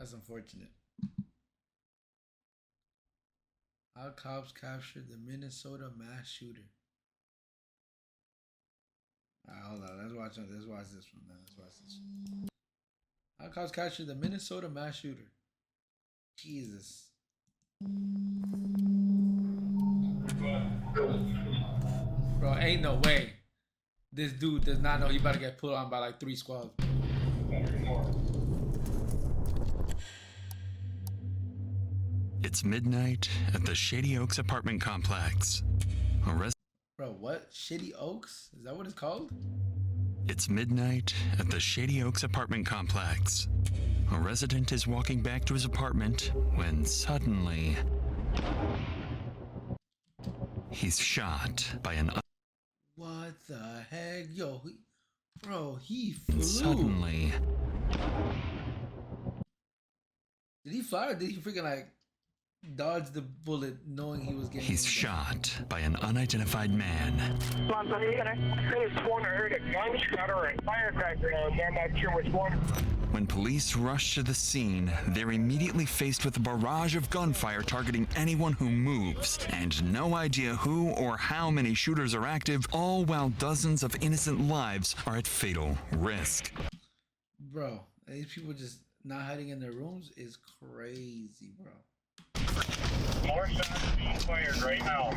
That's unfortunate. How cops captured the Minnesota mass shooter. Hold on. Let's watch this one. Let's watch this. How cops captured the Minnesota mass shooter. Jesus. Bro, ain't no way. This dude does not know he about to get pulled on by like 3 squads. It's midnight at the Shady Oaks apartment complex. Bro, what? Shitty Oaks? Is that what it's called? It's midnight at the Shady Oaks apartment complex. A resident is walking back to his apartment when suddenly he's shot by an... What the heck? Yo, he flew. And suddenly... Did he fly or did he freaking like dodge the bullet knowing he was getting... He's shot by an unidentified man. I heard a gunshot or a firecracker. I'm not sure which one. When police rush to the scene, they're immediately faced with a barrage of gunfire targeting anyone who moves, and no idea who or how many shooters are active, all while dozens of innocent lives are at fatal risk. Bro, these people just not hiding in their rooms is crazy, bro. More shots being fired right now.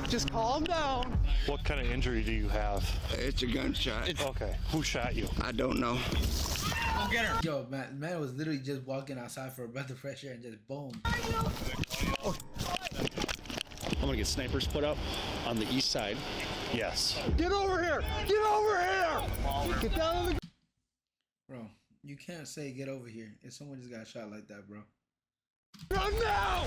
Just calm down. What kind of injury do you have? It's a gunshot. Okay. Who shot you? I don't know. Go get her. Yo, man was literally just walking outside for a breath of fresh air and just boom. I'm gonna get snipers put up on the east side. Yes. Get over here! Get over here! Get down on the... Bro, you can't say get over here if someone just got shot like that, bro. Run now!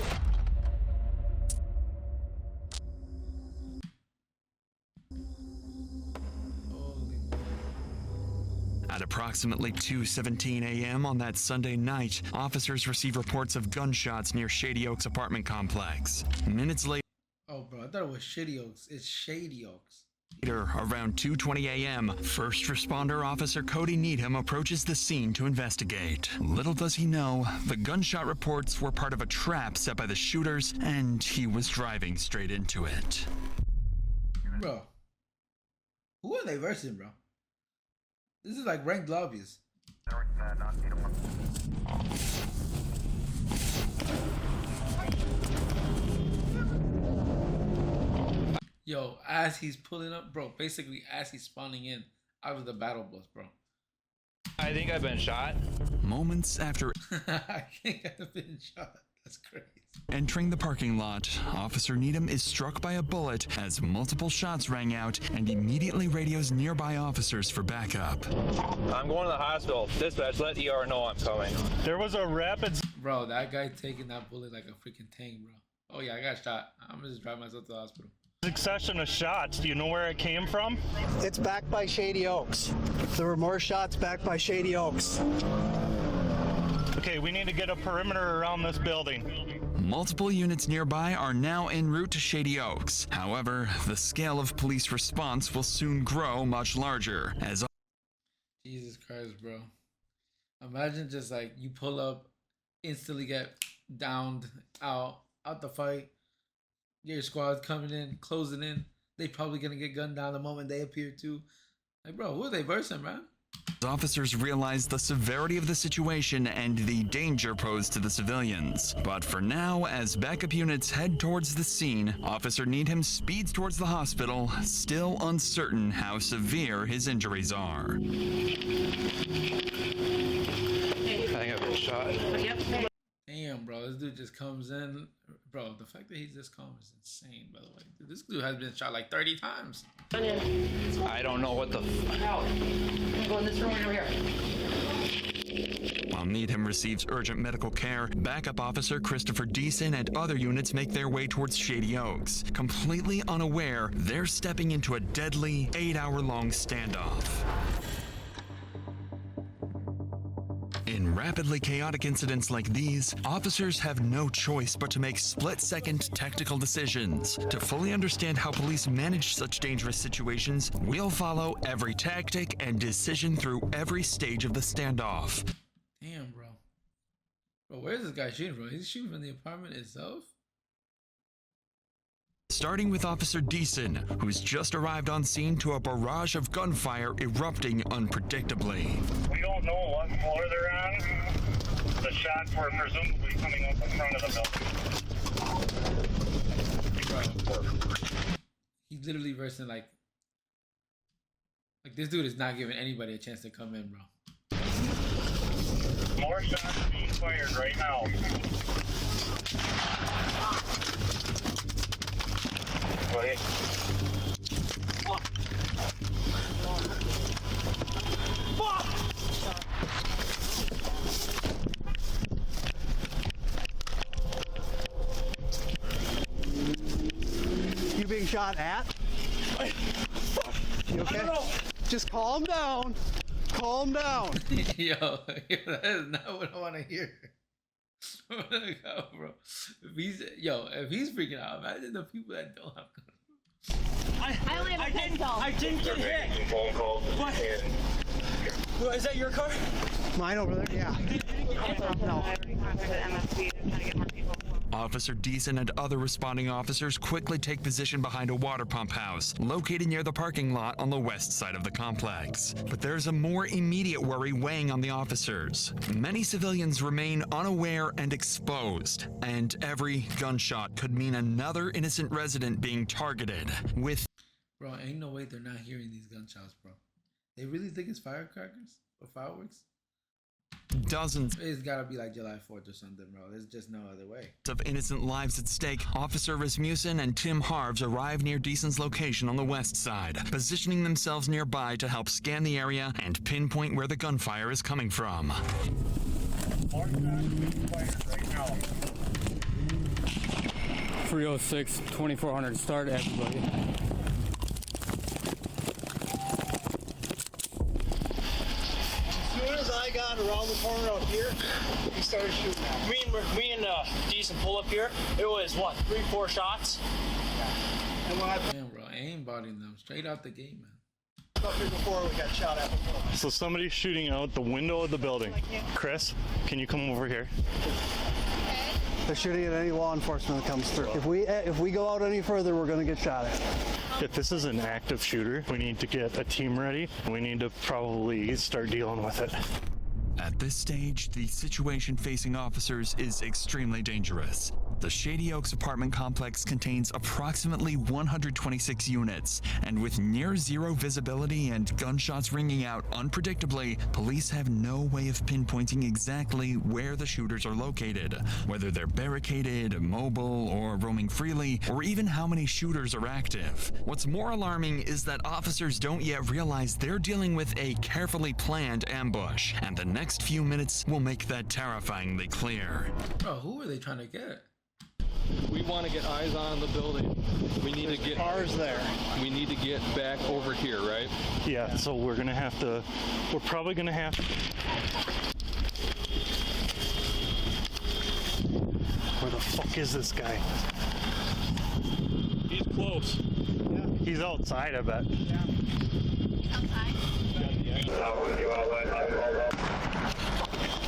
At approximately 2:17 a.m. on that Sunday night, officers receive reports of gunshots near Shady Oaks apartment complex. Minutes later, Oh, bro, I thought it was Shady Oaks. It's Shady Oaks. around 2:20 a.m., first responder officer Cody Needham approaches the scene to investigate. Little does he know, the gunshot reports were part of a trap set by the shooters, and he was driving straight into it. Bro, who are they versing, bro? This is like ranked lobbyists. Yo, as he's pulling up, bro, basically as he's spawning in out of the battle bus, bro. I think I've been shot. Moments after I think I've been shot. That's crazy. entering the parking lot, Officer Needham is struck by a bullet as multiple shots rang out and immediately radios nearby officers for backup. I'm going to the hospital. Dispatch, let ER know I'm coming. There was a rapid... Bro, that guy taking that bullet like a freaking tank, bro. Oh yeah, I got shot. I'm gonna just drive myself to the hospital. succession of shots. Do you know where it came from? It's back by Shady Oaks. There were more shots back by Shady Oaks. Okay, we need to get a perimeter around this building. Multiple units nearby are now en route to Shady Oaks. However, the scale of police response will soon grow much larger as... Jesus Christ, bro. Imagine just like you pull up, instantly get downed out the fight. Your squad's coming in, closing in. They probably gonna get gunned down the moment they appear too. Like, bro, who are they versing, man? Officers realize the severity of the situation and the danger posed to the civilians. But for now, as backup units head towards the scene, Officer Needham speeds towards the hospital, still uncertain how severe his injuries are. I think I've been shot. Damn, bro, this dude just comes in. Bro, the fact that he's this calm is insane, by the way. Dude, this dude has been shot like 30 times. I don't know what the... Go in this room over here. While Needham receives urgent medical care, backup officer Christopher Deason and other units make their way towards Shady Oaks. Completely unaware, they're stepping into a deadly 8-hour-long standoff. In rapidly chaotic incidents like these, officers have no choice but to make split-second tactical decisions. To fully understand how police manage such dangerous situations, we'll follow every tactic and decision through every stage of the standoff. Damn, bro. Bro, where's this guy shooting from? He's shooting from the apartment itself? Starting with Officer Deason, who's just arrived on scene to a barrage of gunfire erupting unpredictably. We don't know what floor they're on. The shots were presumably coming up in front of the building. Bro. He's literally versing like this dude is not giving anybody a chance to come in, bro. More shots being fired right now. Wait. You being shot at? You okay? Just calm down. Calm down. Yo, that is not what I want to hear. Bro, if he's freaking out, imagine the people that don't have guns. I only have a pencil. I didn't get hit. What? Is that your car? Mine over there? Yeah. No. Officer Deason and other responding officers quickly take position behind a water pump house, located near the parking lot on the west side of the complex. But there's a more immediate worry weighing on the officers. Many civilians remain unaware and exposed, and every gunshot could mean another innocent resident being targeted with... Bro, ain't no way they're not hearing these gunshots, bro. They really think it's firecrackers or fireworks? Dozens It's gotta be like July 4th or something, bro. There's just no other way. of innocent lives at stake. Officer Rasmussen and Tim Harves arrive near Deason's location on the west side, positioning themselves nearby to help scan the area and pinpoint where the gunfire is coming from. More shots being fired right now. 306, 2400, start everybody. As soon as I got around the corner out here, he started shooting at me. Me and Decent pull up here. It was what, 3-4 shots? And when I Damn, bro, aimbotting them straight out the gate, man. up here before, we got shot at before. So somebody's shooting out the window of the building. Chris, can you come over here? They're shooting at any law enforcement that comes through. If we go out any further, we're going to get shot at. If this is an active shooter, we need to get a team ready. We need to probably start dealing with it. At this stage, the situation facing officers is extremely dangerous. The Shady Oaks apartment complex contains approximately 126 units, and with near zero visibility and gunshots ringing out unpredictably, police have no way of pinpointing exactly where the shooters are located, whether they're barricaded, mobile, or roaming freely, or even how many shooters are active. What's more alarming is that officers don't yet realize they're dealing with a carefully planned ambush, and the next few minutes will make that terrifyingly clear. Bro, who are they trying to get? We want to get eyes on the building. We need to get Cars there. We need to get back over here, right? Yeah, so we're probably gonna have to. Where the fuck is this guy? He's close. Yeah. He's outside, I bet. Yeah.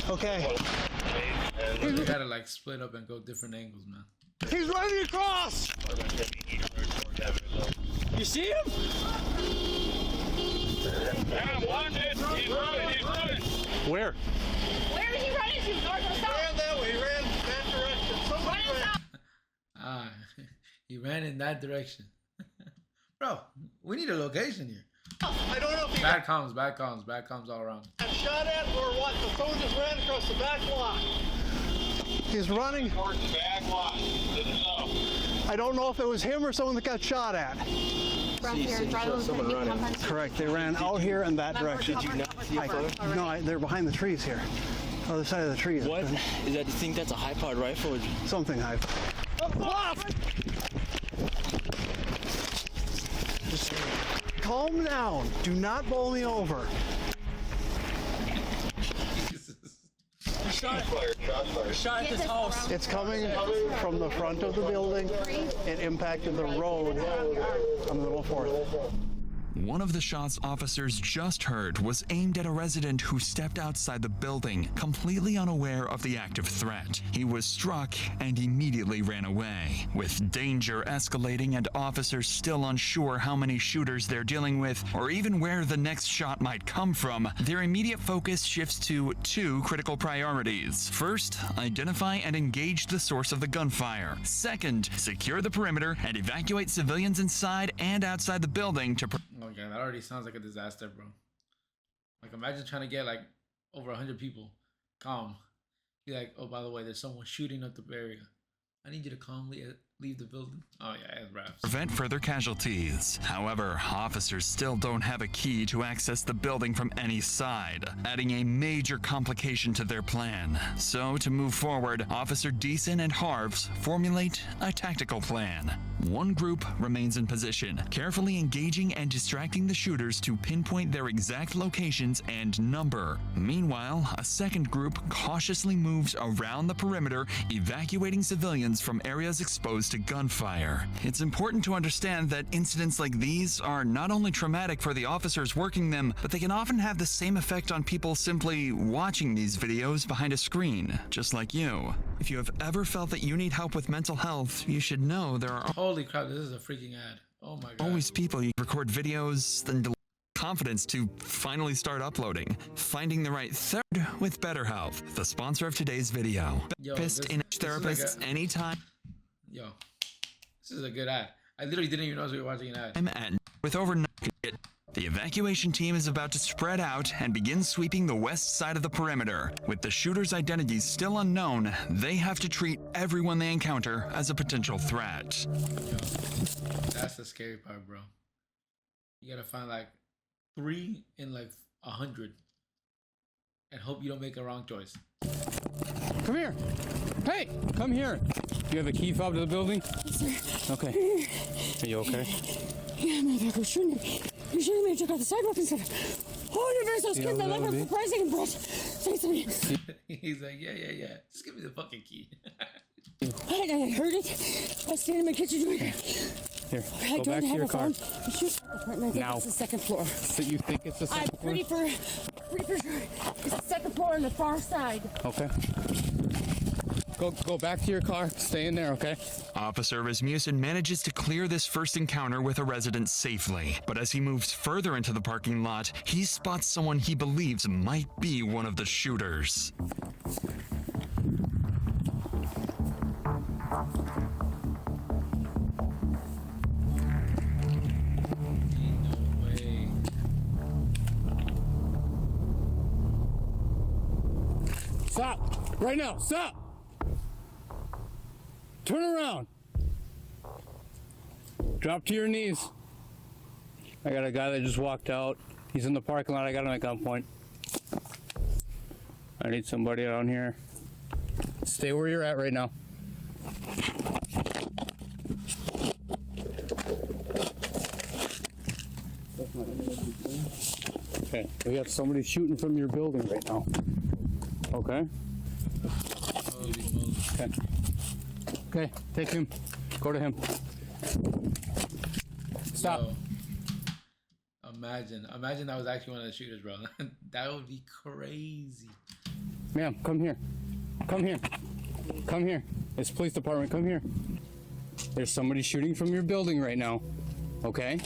Okay. They gotta like split up and go different angles, man. He's running across! You see him? Yeah, watch it. He's running. Where? Where is he running to? North or south? Ran that way, ran that direction. Somebody ran. He ran in that direction. Bro, we need a location here. I don't know if he Bad comms all around. got shot at or what. The phone just ran across the back lot. He's running. I don't know if it was him or someone that got shot at. Correct. They ran out here in that direction. Did you not see a photo? No, they're behind the trees here. Other side of the trees. What? Is that, do you think that's a high-powered rifle? Or... Something high. Just calm down. Do not bowl me over. shot at this house. It's coming from the front of the building. It impacted the road on the Little Fourth. One of the shots officers just heard was aimed at a resident who stepped outside the building, completely unaware of the active threat. He was struck and immediately ran away. With danger escalating and officers still unsure how many shooters they're dealing with or even where the next shot might come from, their immediate focus shifts to two critical priorities. First, identify and engage the source of the gunfire. Second, secure the perimeter and evacuate civilians inside and outside the building to Okay, that already sounds like a disaster, bro. Like, imagine trying to get like over 100 people calm. Be like, oh, by the way, there's someone shooting up the area. I need you to calmly leave the building. Oh yeah, it raps. Prevent further casualties. However, officers still don't have a key to access the building from any side, adding a major complication to their plan. So, to move forward, Officer Deason and Harves formulate a tactical plan. One group remains in position, carefully engaging and distracting the shooters to pinpoint their exact locations and number. Meanwhile, a second group cautiously moves around the perimeter, evacuating civilians from areas exposed to gunfire. It's important to understand that incidents like these are not only traumatic for the officers working them, but they can often have the same effect on people simply watching these videos behind a screen, just like you. If you have ever felt that you need help with mental health, you should know there are Holy crap, this is a freaking ad. Oh my god. always people you record videos, then delete confidence to finally start uploading. Finding the right third with BetterHelp, the sponsor of today's video. Yo, Therapists anytime. Yo, this is a good ad. I literally didn't even know we were watching an ad. With over 90, the evacuation team is about to spread out and begin sweeping the west side of the perimeter. With the shooter's identities still unknown, they have to treat everyone they encounter as a potential threat. Yo, that's the scary part, bro. You gotta find like 3 in like 100 and hope you don't make a wrong choice. Come here. Hey, come here. Do you have a key fob to the building? Yes, sir. Okay. Are you okay? Yeah, motherfucker was shooting me. He shooting me. I took out the sidewalk and stuff. Oh, universe, those kids, I love her surprising, bro. Say to me. He's like, yeah. Just give me the fucking key. I heard it. I was standing in my kitchen doing it. Here, I go don't back to have your a car. phone. I think Now. it's the second floor. So you think it's the I'm second floor? pretty for sure. It's the second floor on the far side. Okay. Go back to your car. Stay in there, okay? Officer Rasmussen manages to clear this first encounter with a resident safely, but as he moves further into the parking lot, he spots someone he believes might be one of the shooters. No way. Stop! Right now, stop! Turn around! Drop to your knees. I got a guy that just walked out. He's in the parking lot. I got him at gunpoint. I need somebody around here. Stay where you're at right now. Okay, we have somebody shooting from your building right now. Okay? Okay. Okay, take him. Go to him. Stop. Yo, imagine that was actually one of the shooters, bro. That would be crazy. Ma'am, come here. Come here. Come here. It's police department. Come here. There's somebody shooting from your building right now. Okay?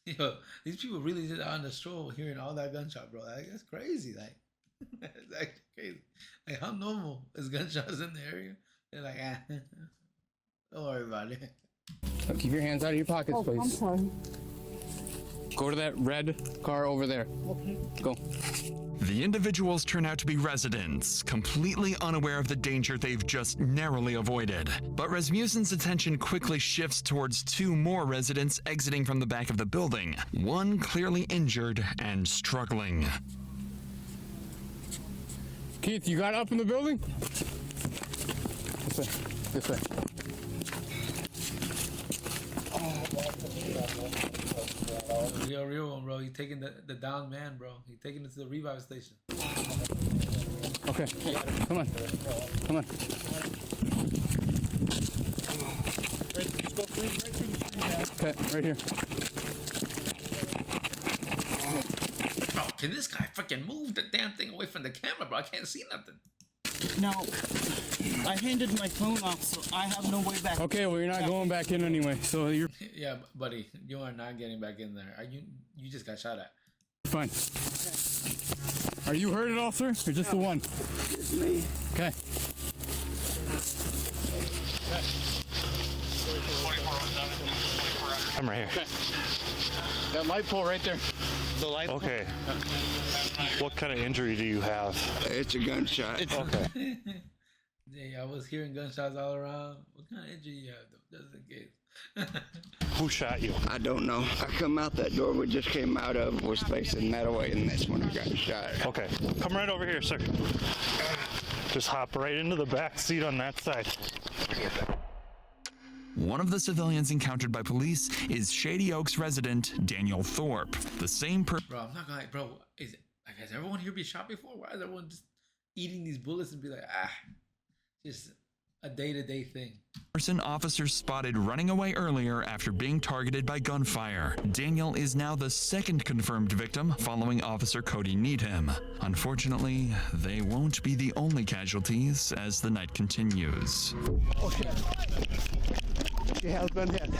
Yo, these people really just on the stroll hearing all that gunshot, bro. Like, that's crazy. Like, that's actually crazy. Like, how normal is gunshots in the area? They're like, don't worry about it. Keep your hands out of your pockets, please. I'm sorry. Go to that red car over there. Okay. Go. The individuals turn out to be residents, completely unaware of the danger they've just narrowly avoided. But Rasmussen's attention quickly shifts towards 2 more residents exiting from the back of the building, one clearly injured and struggling. Keith, you got up in the building? This way. This way. Real one, bro. He's taking the down man, bro. He's taking it to the revive station. Okay, come on. Come on. Okay, right here. Bro, can this guy freaking move the damn thing away from the camera, bro? I can't see nothing. No, I handed my phone off, so I have no way back. Okay, well, you're not going back in anyway, so you're Yeah, buddy, you are not getting back in there. You just got shot at. fine. Are you hurt at all, sir? Or just the one? It's me. Okay. I'm right here. Okay. That light pole right there. The light. Okay. What kind of injury do you have? It's a gunshot. Okay. Yeah, I was hearing gunshots all around. What kind of injury you have, though? Just in case. Who shot you? I don't know. I come out that door we just came out of, was facing that way, and that's when I got shot. Okay. Come right over here, sir. Just hop right into the back seat on that side. One of the civilians encountered by police is Shady Oaks resident Daniel Thorpe. The same person Bro, I'm not gonna bro, has everyone here been shot before? Why is everyone just eating these bullets and be like, just a day-to-day thing? officers spotted running away earlier after being targeted by gunfire. Daniel is now the second confirmed victim following Officer Cody Needham. Unfortunately, they won't be the only casualties as the night continues. Okay. She has been hit.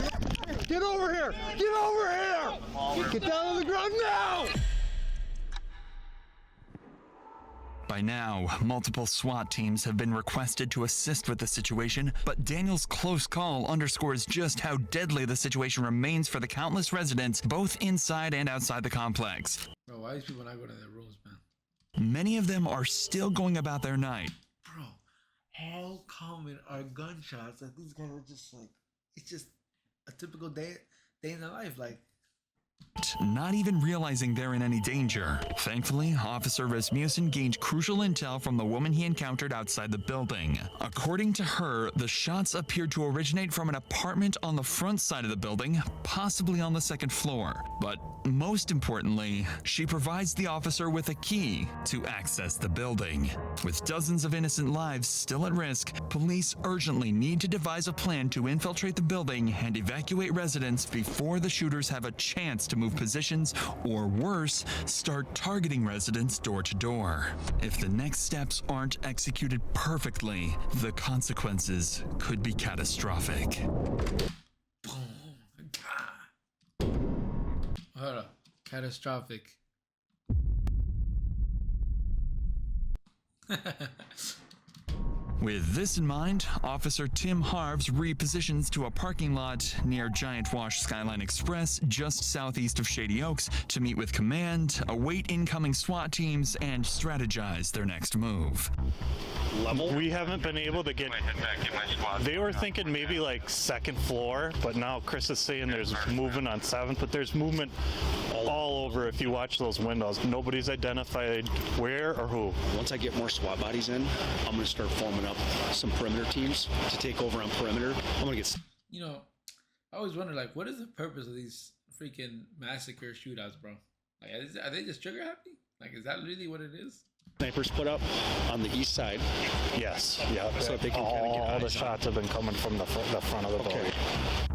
Get over here! Get over here! Get down on the ground now! By now, multiple SWAT teams have been requested to assist with the situation, but Daniel's close call underscores just how deadly the situation remains for the countless residents, both inside and outside the complex. Bro, why these people not going to their rooms, man? Many of them are still going about their night. Bro, how common are gunshots that these guys are just like, it's just a typical day in their life, like. Not even realizing they're in any danger. Thankfully, Officer Rasmussen gained crucial intel from the woman he encountered outside the building. According to her, the shots appeared to originate from an apartment on the front side of the building, possibly on the second floor. But most importantly, she provides the officer with a key to access the building. With dozens of innocent lives still at risk, police urgently need to devise a plan to infiltrate the building and evacuate residents before the shooters have a chance to move positions, or worse, start targeting residents door to door. If the next steps aren't executed perfectly, the consequences could be catastrophic. Hold up. Catastrophic. With this in mind, Officer Tim Harves repositions to a parking lot near Giant Wash Skyline Express just southeast of Shady Oaks to meet with command, await incoming SWAT teams, and strategize their next move. We haven't been able to get. They were thinking maybe like second floor, but now Chris is saying there's movement on 7th, but there's movement all over if you watch those windows. Nobody's identified where or who. Once I get more SWAT bodies in, I'm going to start forming up some perimeter teams to take over on perimeter. I'm going to get. You know, I always wonder, like, what is the purpose of these freaking massacre shootouts, bro? Like, are they just trigger happy? Like, is that really what it is? Snipers put up on the east side. Yes, yeah. So they can kind of get all the eyes shots have been coming from the front of the building.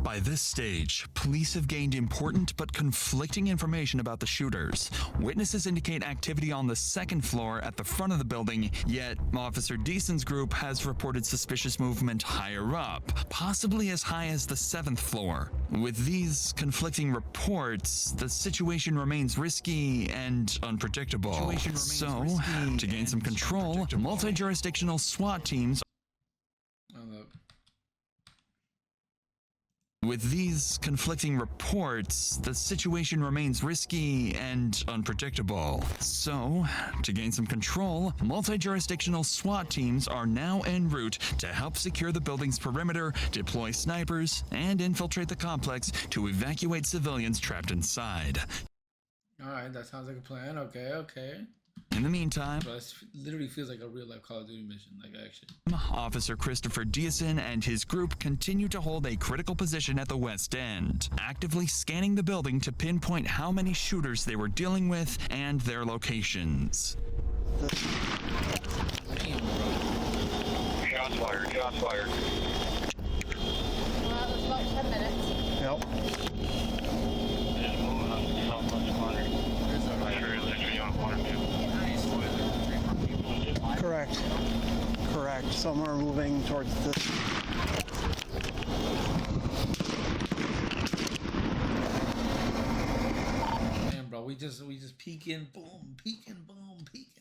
By this stage, police have gained important but conflicting information about the shooters. Witnesses indicate activity on the second floor at the front of the building, yet Officer Deason's group has reported suspicious movement higher up, possibly as high as the 7th floor. With these conflicting reports, the situation remains risky and unpredictable. So, to gain some control, multi-jurisdictional SWAT teams With these conflicting reports, the situation remains risky and unpredictable. So, to gain some control, multi-jurisdictional SWAT teams are now en route to help secure the building's perimeter, deploy snipers, and infiltrate the complex to evacuate civilians trapped inside. Alright, that sounds like a plan. Okay. In the meantime, Bro, this literally feels like a real life Call of Duty mission, like action. Officer Christopher Deason and his group continue to hold a critical position at the West End, actively scanning the building to pinpoint how many shooters they were dealing with and their locations. Damn, bro. Shots fired, shots fired. Well, it was about 10 minutes. Yep. Just moving up southwest corner. I'm sure it's literally on corner too. Correct. Correct. Some are moving towards this. Damn, bro, we just peeking, boom,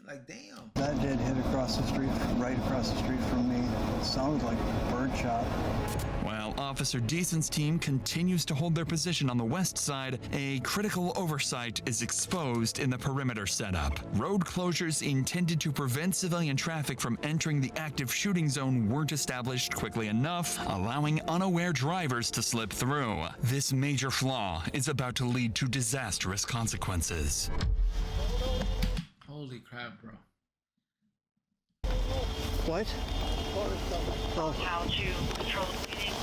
like damn. That did hit across the street, right across the street from me. It sounded like a bird shot. While Officer Deason's team continues to hold their position on the west side, a critical oversight is exposed in the perimeter setup. Road closures intended to prevent civilian traffic from entering the active shooting zone weren't established quickly enough, allowing unaware drivers to slip through. This major flaw is about to lead to disastrous consequences. Holy crap, bro. What? Oh. How to control the bleeding.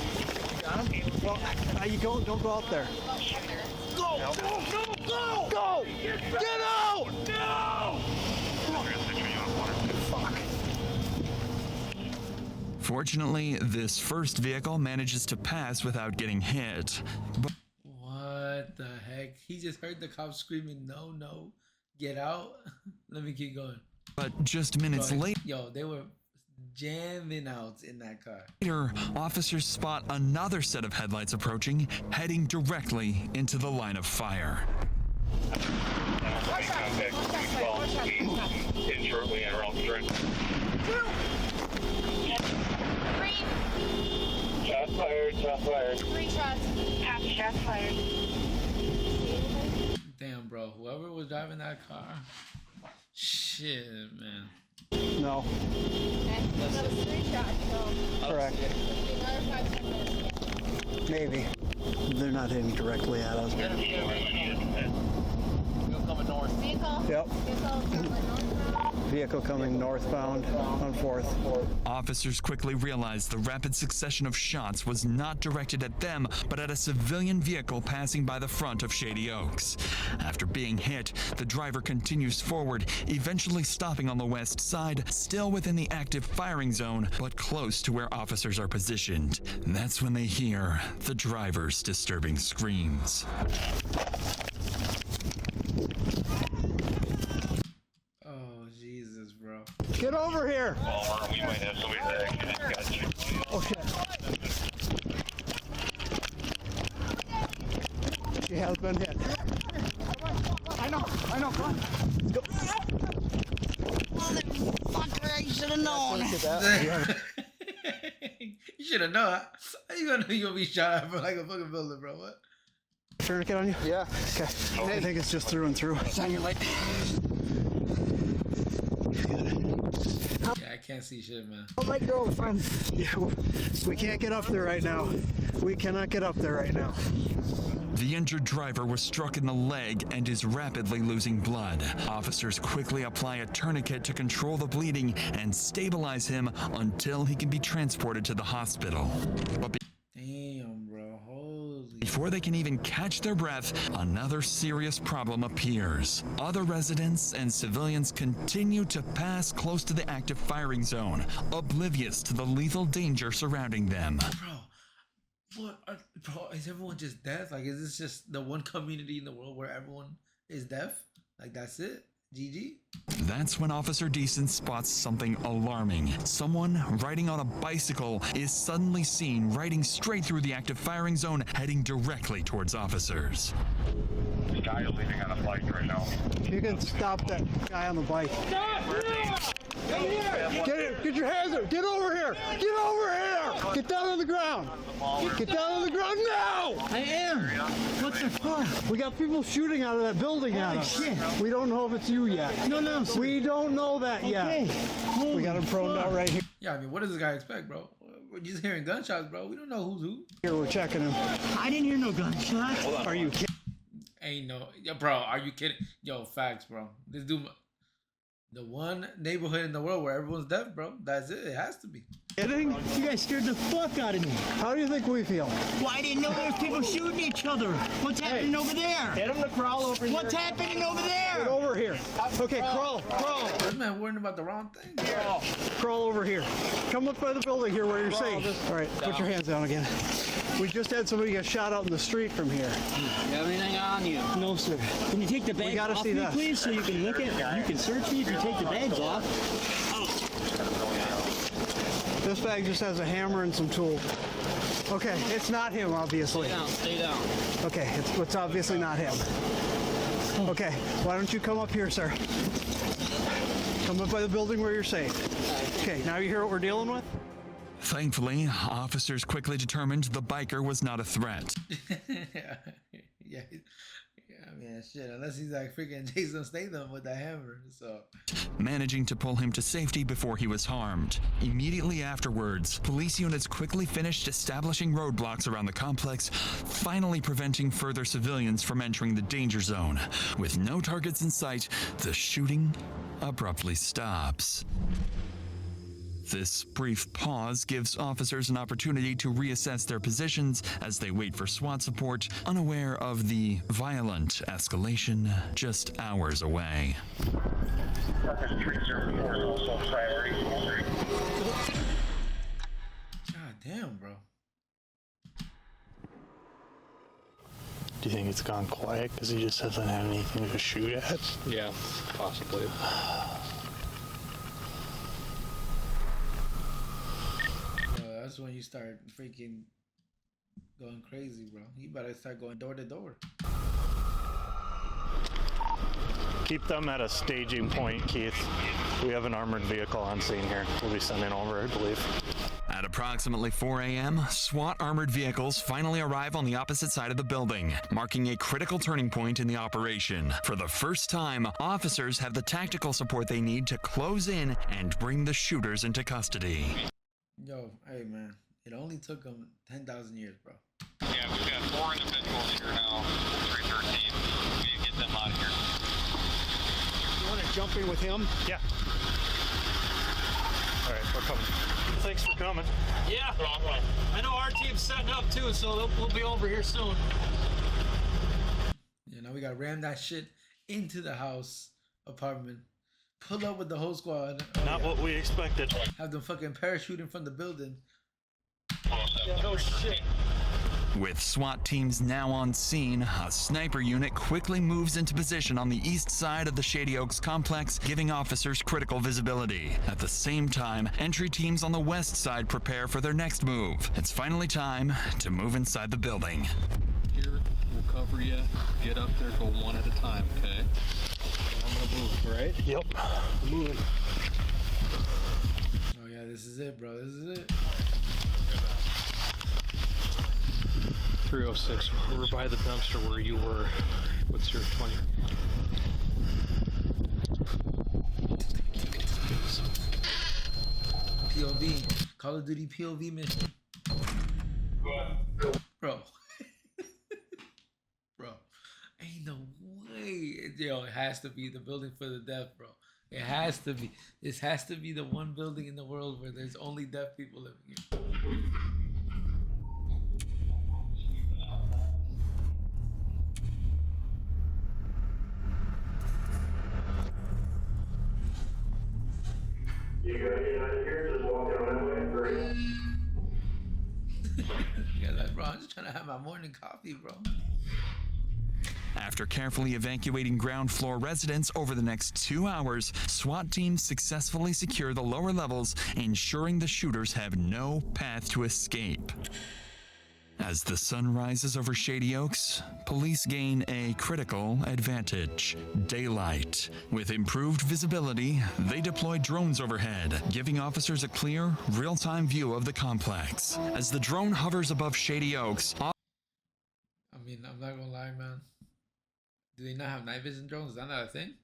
You got him? Well, you don't go out there. Go! Go! Go! Go! Go! Get out! No! Fuck. Fortunately, this first vehicle manages to pass without getting hit. But What the heck? He just heard the cops screaming, no, no, get out. Let me keep going. just minutes Bro, later, yo, they were jamming out in that car. officers spot another set of headlights approaching, heading directly into the line of fire. Contact 12 in shortly and around strength. Shots fired, shots fired. 3 shots. Half shots fired. Damn, bro, whoever was driving that car, shit, man. No. Okay. That was 3 shots, so Correct. it'll be another 5-10 minutes. Maybe. They're not hitting directly at us. Vehicle? Yep. Vehicle coming northbound. Vehicle coming northbound on 4th. Officers quickly realized the rapid succession of shots was not directed at them, but at a civilian vehicle passing by the front of Shady Oaks. After being hit, the driver continues forward, eventually stopping on the west side, still within the active firing zone, but close to where officers are positioned. That's when they hear the driver's disturbing screams. Oh, Jesus, bro. Get over here! Palmer, we might have somebody that actually got you. Oh shit. She has been hit. I know, come on. Let's go. Motherfucker, I should have known. Look at that. You should have known. How you gonna know you're gonna be shot at from like a fucking building, bro? What? Tourniquet on you? Yeah. Okay. I think it's just through and through. Shine your light. Yeah, I can't see shit, man. Oh, my girlfriend. Yeah, we can't get up there right now. We cannot get up there right now. The injured driver was struck in the leg and is rapidly losing blood. Officers quickly apply a tourniquet to control the bleeding and stabilize him until he can be transported to the hospital. But Damn, bro. Holy. before they can even catch their breath, another serious problem appears. Other residents and civilians continue to pass close to the active firing zone, oblivious to the lethal danger surrounding them. Bro, bro, is everyone just deaf? Like, is this just the one community in the world where everyone is deaf? Like, that's it? GG? That's when Officer Deason spots something alarming. Someone riding on a bicycle is suddenly seen riding straight through the active firing zone, heading directly towards officers. This guy is leaving on a bike right now. You can stop that guy on the bike. Get your hands up! Get over here! Get over here! Get down on the ground! Get down on the ground now! I am! What the fuck? We got people shooting out of that building at us. Shit. We don't know if it's you yet. No. We don't know that yet. We got him prone out right here. Yeah, I mean, what does this guy expect, bro? We're just hearing gunshots, bro. We don't know who's who. Here, we're checking him. I didn't hear no gunshots. Are you kidding? Ain't no... Yo, bro, are you kidding? Yo, facts, bro. This dude... The one neighborhood in the world where everyone's deaf, bro. That's it. It has to be. Kidding? You guys scared the fuck out of me. How do you think we feel? Well, I didn't know there was people shooting each other. What's happening over there? Get him to crawl over here. What's happening over there? Get over here. Okay, crawl. This man worrying about the wrong thing. Crawl over here. Come up by the building here where you're safe. All right, put your hands down again. We just had somebody get shot out in the street from here. You have anything on you? No, sir. Can you take the bags gotta off see me, that. please, so you can look at? You can search me if you take the bags off. This bag just has a hammer and some tools. Okay, it's not him, obviously. Stay down. Okay, it's obviously not him. Okay, why don't you come up here, sir? Come up by the building where you're safe. Okay, now you hear what we're dealing with? Thankfully, officers quickly determined the biker was not a threat. yeah, I mean, shit, unless he's like freaking Jason Statham with the hammer, so. Managing to pull him to safety before he was harmed. Immediately afterwards, police units quickly finished establishing roadblocks around the complex, finally preventing further civilians from entering the danger zone. With no targets in sight, the shooting abruptly stops. This brief pause gives officers an opportunity to reassess their positions as they wait for SWAT support, unaware of the violent escalation just hours away. God damn, bro. Do you think it's gone quiet because he just hasn't had anything to shoot at? Yeah, possibly. That's when you start freaking going crazy, bro. You better start going door to door. Keep them at a staging point, Keith. We have an armored vehicle on scene here. We'll be sending over, I believe. At approximately 4 a.m., SWAT armored vehicles finally arrive on the opposite side of the building, marking a critical turning point in the operation. For the first time, officers have the tactical support they need to close in and bring the shooters into custody. Yo, hey man, it only took them 10,000 years, bro. Yeah, we've got 4 individuals here now, 313. We need to get them out of here. You want to jump in with him? Yeah. All right, we're coming. Thanks for coming. Yeah. I know our team's setting up too, so we'll be over here soon. Yeah, now we gotta ram that shit into the house apartment. Pull up with the whole squad. Not what we expected. Have them fucking parachuting from the building. Yeah, no shit. With SWAT teams now on scene, a sniper unit quickly moves into position on the east side of the Shady Oaks complex, giving officers critical visibility. At the same time, entry teams on the west side prepare for their next move. It's finally time to move inside the building. Here, we'll cover you. Get up there, go one at a time, okay? I'm gonna move, right? Yep. Moving. Oh yeah, this is it, bro. This is it. 306, we're by the dumpster where you were. What's your 20? POV. Call of Duty POV mission. Bro. Bro. Ain't no way. Yo, it has to be the building for the deaf, bro. It has to be. This has to be the one building in the world where there's only deaf people living here. You gotta get out of here, just walk down that way. Yeah, like, bro, I'm just trying to have my morning coffee, bro. After carefully evacuating ground floor residents over the next 2 hours, SWAT teams successfully secure the lower levels, ensuring the shooters have no path to escape. As the sun rises over Shady Oaks, police gain a critical advantage: daylight. With improved visibility, they deploy drones overhead, giving officers a clear, real-time view of the complex. As the drone hovers above Shady Oaks, I mean, I'm not gonna lie, man. Do they not have night vision drones? Is that not a thing?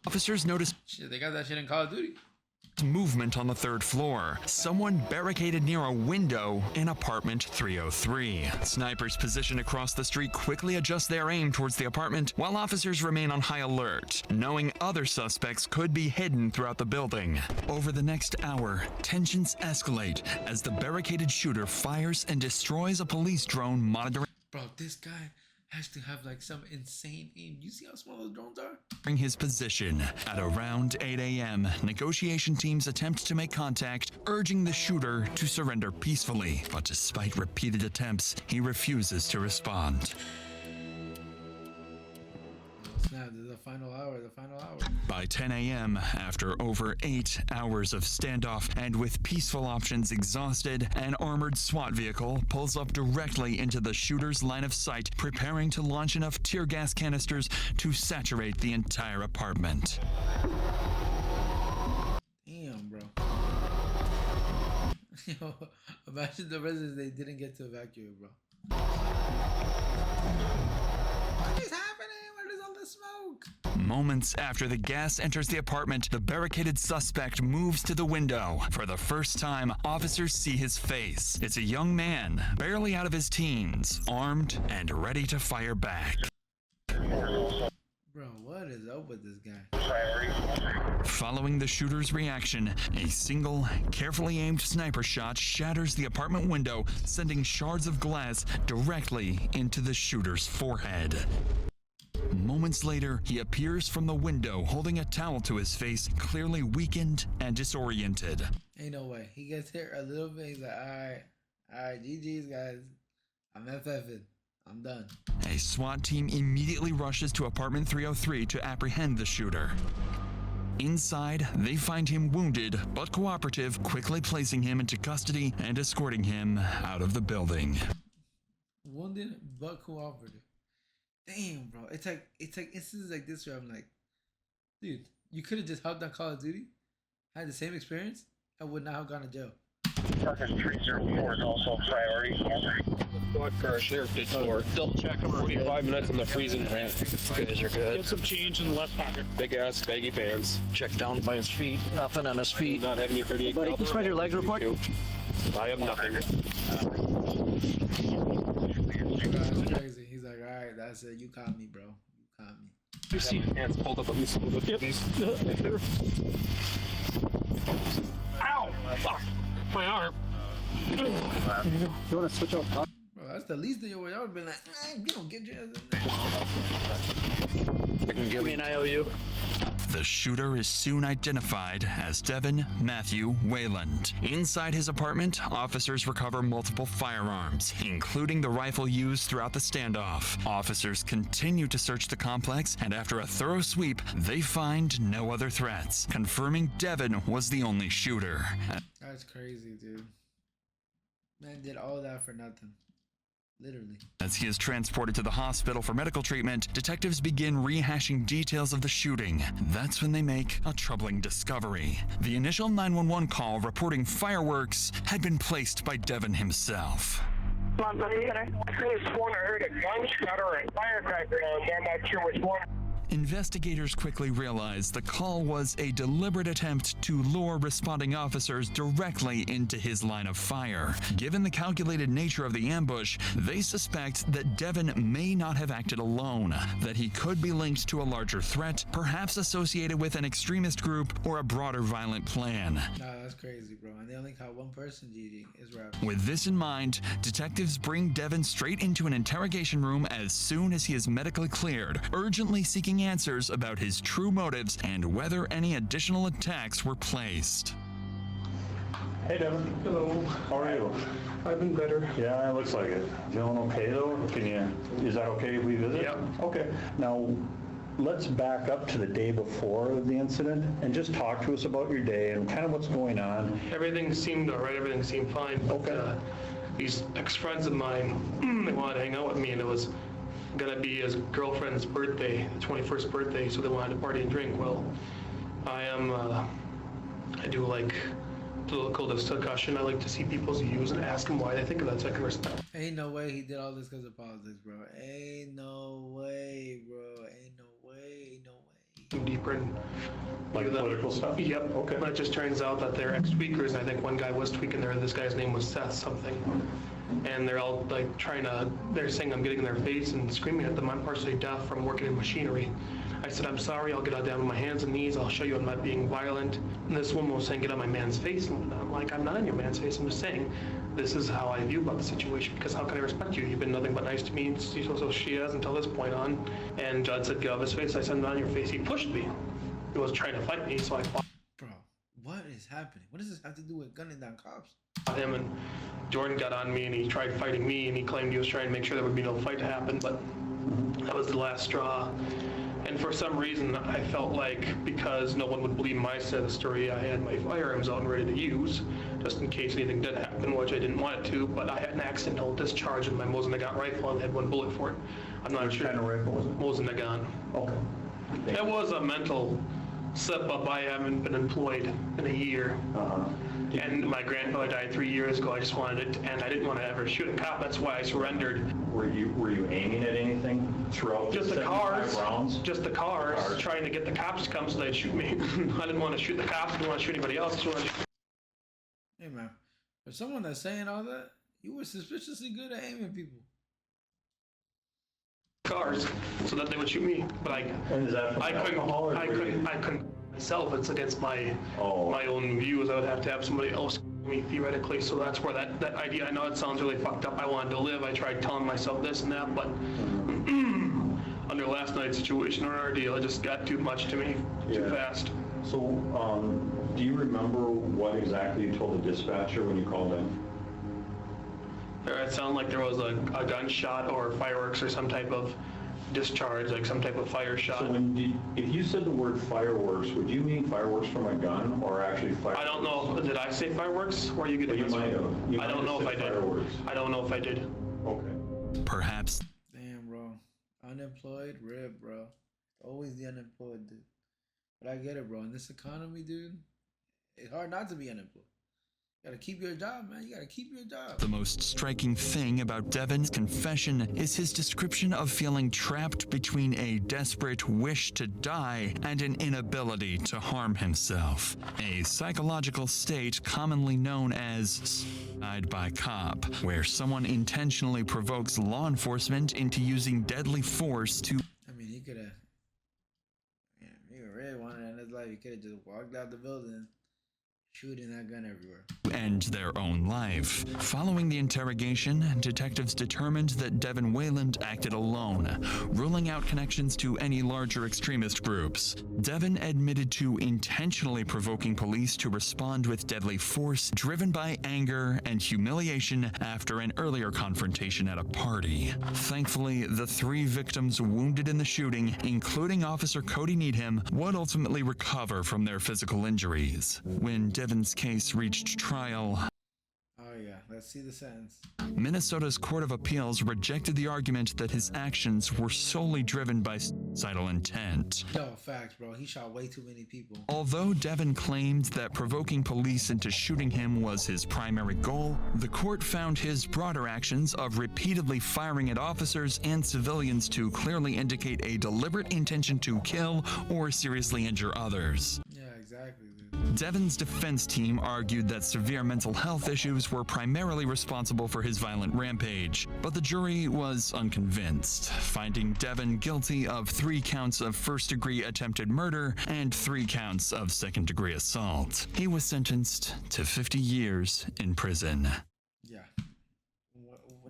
officers notice Shit, they got that shit in Call of Duty. Movement on the third floor. Someone barricaded near a window in apartment 303. Snipers positioned across the street quickly adjust their aim towards the apartment while officers remain on high alert, knowing other suspects could be hidden throughout the building. Over the next hour, tensions escalate as the barricaded shooter fires and destroys a police drone monitoring Bro, this guy has to have like some insane aim. You see how small those drones are? his position. At around 8 a.m., negotiation teams attempt to make contact, urging the shooter to surrender peacefully. But despite repeated attempts, he refuses to respond. Snap, this is the final hour, the final hour. By 10 a.m., after over 8 hours of standoff and with peaceful options exhausted, an armored SWAT vehicle pulls up directly into the shooter's line of sight, preparing to launch enough tear gas canisters to saturate the entire apartment. Damn, bro. Yo, imagine the residents they didn't get to evacuate, bro. What is happening? What is all this smoke? Moments after the gas enters the apartment, the barricaded suspect moves to the window. For the first time, officers see his face. It's a young man, barely out of his teens, armed and ready to fire back. Bro, what is up with this guy? Following the shooter's reaction, a single, carefully aimed sniper shot shatters the apartment window, sending shards of glass directly into the shooter's forehead. Moments later, he appears from the window holding a towel to his face, clearly weakened and disoriented. Ain't no way. He gets hit a little bit. He's like, alright, GG's, guys. I'm FFing. I'm done. A SWAT team immediately rushes to apartment 303 to apprehend the shooter. Inside, they find him wounded but cooperative, quickly placing him into custody and escorting him out of the building. Wounded but cooperative. Damn, bro. It's like instances like this where I'm like, dude, you could have just hopped on Call of Duty, had the same experience, and would not have gone to jail. Target 304 is also priority. Squad car, sheriff did for. Double check them 45 minutes in the freezing rain. Guys are good. Get some change in the left pocket. Big ass baggy pants. Check down by his feet. Nothing on his feet. Not having your 38. Buddy, can you spread your legs real quick? I have nothing. That's crazy. He's like, alright, that's it. You caught me, bro. You caught me. You see hands pulled up at least a little bit. Yep. Ow! Fuck! My arm. You want to switch out? Bro, that's the least of your way. I would have been like, you don't get your ass in there. I can give me an IOU. The shooter is soon identified as Devin Matthew Wayland. Inside his apartment, officers recover multiple firearms, including the rifle used throughout the standoff. Officers continue to search the complex, and after a thorough sweep, they find no other threats, confirming Devin was the only shooter. That's crazy, dude. Man did all that for nothing. Literally. As he is transported to the hospital for medical treatment, detectives begin rehashing details of the shooting. That's when they make a troubling discovery. The initial 911 call reporting fireworks had been placed by Devin himself. I could have sworn I heard a gunshot or a firecracker, and I'm not sure which one. Investigators quickly realized the call was a deliberate attempt to lure responding officers directly into his line of fire. Given the calculated nature of the ambush, they suspect that Devin may not have acted alone, that he could be linked to a larger threat, perhaps associated with an extremist group or a broader violent plan. Nah, that's crazy, bro. And they only caught one person, GG. Is rap. With this in mind, detectives bring Devin straight into an interrogation room as soon as he is medically cleared, urgently seeking answers about his true motives and whether any additional attacks were placed. Hey, Devin. Hello. How are you? I've been better. Yeah, it looks like it. Feeling okay though? Is that okay if we visit? Yep. Okay. Now, let's back up to the day before the incident and just talk to us about your day and kind of what's going on. Everything seemed all right. Everything seemed fine. But, Okay. These ex-friends of mine, they wanted to hang out with me, and it was gonna be his girlfriend's birthday, the 21st birthday, so they wanted to party and drink. Well, I do like political discussion. I like to see people's views and ask them why they think of that, so I can respect. Ain't no way he did all this because of politics, bro. Ain't no way, bro. Ain't no way. Ain't no way. deeper and Like political stuff? Yep. Okay. But it just turns out that they're ex-tweakers, and I think one guy was tweaking there. This guy's name was Seth something. And they're all like they're saying I'm getting in their face and screaming at them. I'm partially deaf from working in machinery. I said, I'm sorry, I'll get down on my hands and knees, I'll show you I'm not being violent. And this woman was saying, get on my man's face. And I'm like, I'm not on your man's face, I'm just saying, this is how I view about the situation, because how can I respect you? You've been nothing but nice to me, so she has until this point on. And Judd said, get off his face. I said, I'm not on your face. He pushed me. He was trying to fight me, so I fought. Bro, what is happening? What does this have to do with gunning down cops? Him, and Jordan got on me and he tried fighting me, and he claimed he was trying to make sure there would be no fight to happen, but that was the last straw. And for some reason, I felt like because no one would believe my side of the story, I had my firearms out and ready to use, just in case anything did happen, which I didn't want it to, but I had an accidental discharge in my Mosin-Nagant rifle and had one bullet for it. I'm not sure. What kind of rifle was it? Mosin-Nagant. Okay. It was a mental slip-up. I haven't been employed in a year. And my grandfather died 3 years ago. I just wanted it, and I didn't want to ever shoot a cop. That's why I surrendered. Were you aiming at anything throughout Just the 75 cars. rounds? Just the cars, trying to get the cops to come so they'd shoot me. I didn't want to shoot the cops. I didn't want to shoot anybody else. I just wanted to shoot. Hey man, for someone that's saying all that, you were suspiciously good at aiming people. Cars so that they would shoot me, but I couldn't myself. It's against my own views. I would have to have somebody else me theoretically. So that's where that idea. I know it sounds really fucked up. I wanted to live. I tried telling myself this and that, but under last night's situation or ordeal, it just got too much to me too fast. So, do you remember what exactly you told the dispatcher when you called in? It sounded like there was a gunshot or fireworks or some type of discharge, like some type of fire shot. So if you said the word fireworks, would you mean fireworks from a gun or actually fireworks? I don't know. Did I say fireworks? Or you get you might have. I don't know if I did. Fireworks. I don't know if I did. Okay. Perhaps. Damn, bro. Unemployed, rip, bro. Always the unemployed, dude. But I get it, bro. In this economy, dude, it's hard not to be unemployed. You gotta keep your job, man. You gotta keep your job. The most striking thing about Devin's confession is his description of feeling trapped between a desperate wish to die and an inability to harm himself. A psychological state commonly known as suicide by cop, where someone intentionally provokes law enforcement into using deadly force to... I mean, he could have... Yeah, he really wanted it in his life. He could have just walked out the building shooting that gun everywhere. End their own life. Following the interrogation, detectives determined that Devin Wayland acted alone, ruling out connections to any larger extremist groups. Devin admitted to intentionally provoking police to respond with deadly force, driven by anger and humiliation after an earlier confrontation at a party. Thankfully, the 3 victims wounded in the shooting, including Officer Cody Needham, would ultimately recover from their physical injuries. When Devin's case reached trial, Oh yeah, let's see the sentence. Minnesota's Court of Appeals rejected the argument that his actions were solely driven by suicidal intent. Yo, facts, bro. He shot way too many people. Although Devin claimed that provoking police into shooting him was his primary goal, the court found his broader actions of repeatedly firing at officers and civilians to clearly indicate a deliberate intention to kill or seriously injure others. Yeah, exactly, dude. Devin's defense team argued that severe mental health issues were primarily responsible for his violent rampage, but the jury was unconvinced, finding Devin guilty of 3 counts of first-degree attempted murder and 3 counts of second-degree assault. He was sentenced to 50 years in prison. Yeah.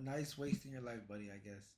Nice wasting your life, buddy, I guess.